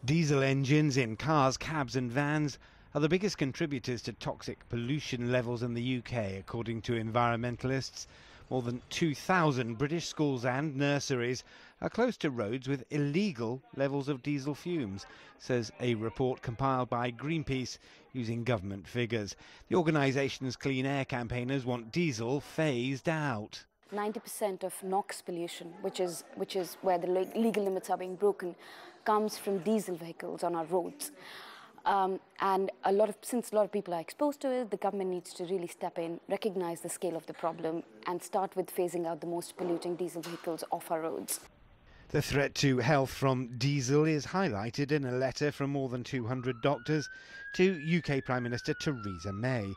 Diesel engines in cars, cabs and vans are the biggest contributors to toxic pollution levels in the UK, according to environmentalists. More than 2,000 British schools and nurseries are close to roads with illegal levels of diesel fumes, says a report compiled by Greenpeace using government figures. The organisation's clean air campaigners want diesel phased out. 90% of NOx pollution, which is where the legal limits are being broken, comes from diesel vehicles on our roads. And since a lot of people are exposed to it, the government needs to really step in, recognise the scale of the problem and start with phasing out the most polluting diesel vehicles off our roads. The threat to health from diesel is highlighted in a letter from more than 200 doctors to UK Prime Minister Theresa May.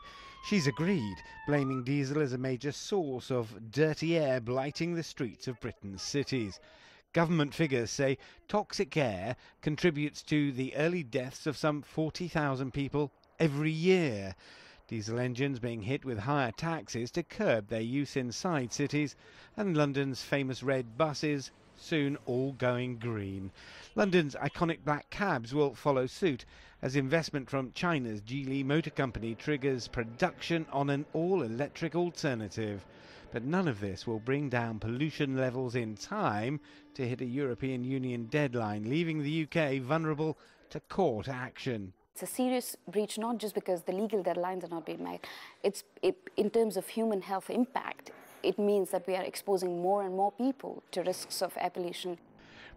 She's agreed, blaming diesel as a major source of dirty air blighting the streets of Britain's cities. Government figures say toxic air contributes to the early deaths of some 40,000 people every year. Diesel engines being hit with higher taxes to curb their use inside cities, and London's famous red buses soon all going green. London's iconic black cabs will follow suit as investment from China's Geely Motor Company triggers production on an all-electric alternative. But none of this will bring down pollution levels in time to hit a European Union deadline, leaving the UK vulnerable to court action. It's a serious breach, not just because the legal deadlines are not being met. In terms of human health impact, it means that we are exposing more and more people to risks of air pollution.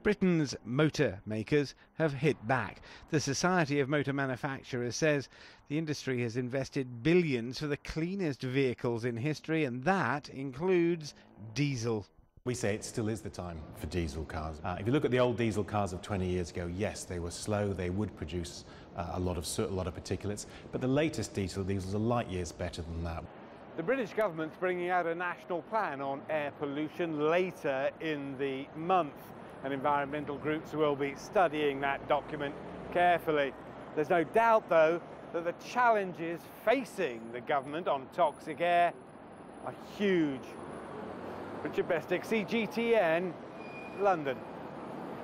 Britain's motor makers have hit back. The Society of Motor Manufacturers says the industry has invested billions for the cleanest vehicles in history, and that includes diesel. We say it still is the time for diesel cars. If you look at the old diesel cars of 20 years ago, yes, they were slow, they would produce a lot of soot, a lot of particulates, but the latest diesels are light years better than that. The British government's bringing out a national plan on air pollution later in the month, and environmental groups will be studying that document carefully. There's no doubt, though, that the challenges facing the government on toxic air are huge. Richard Bestick, CGTN, London.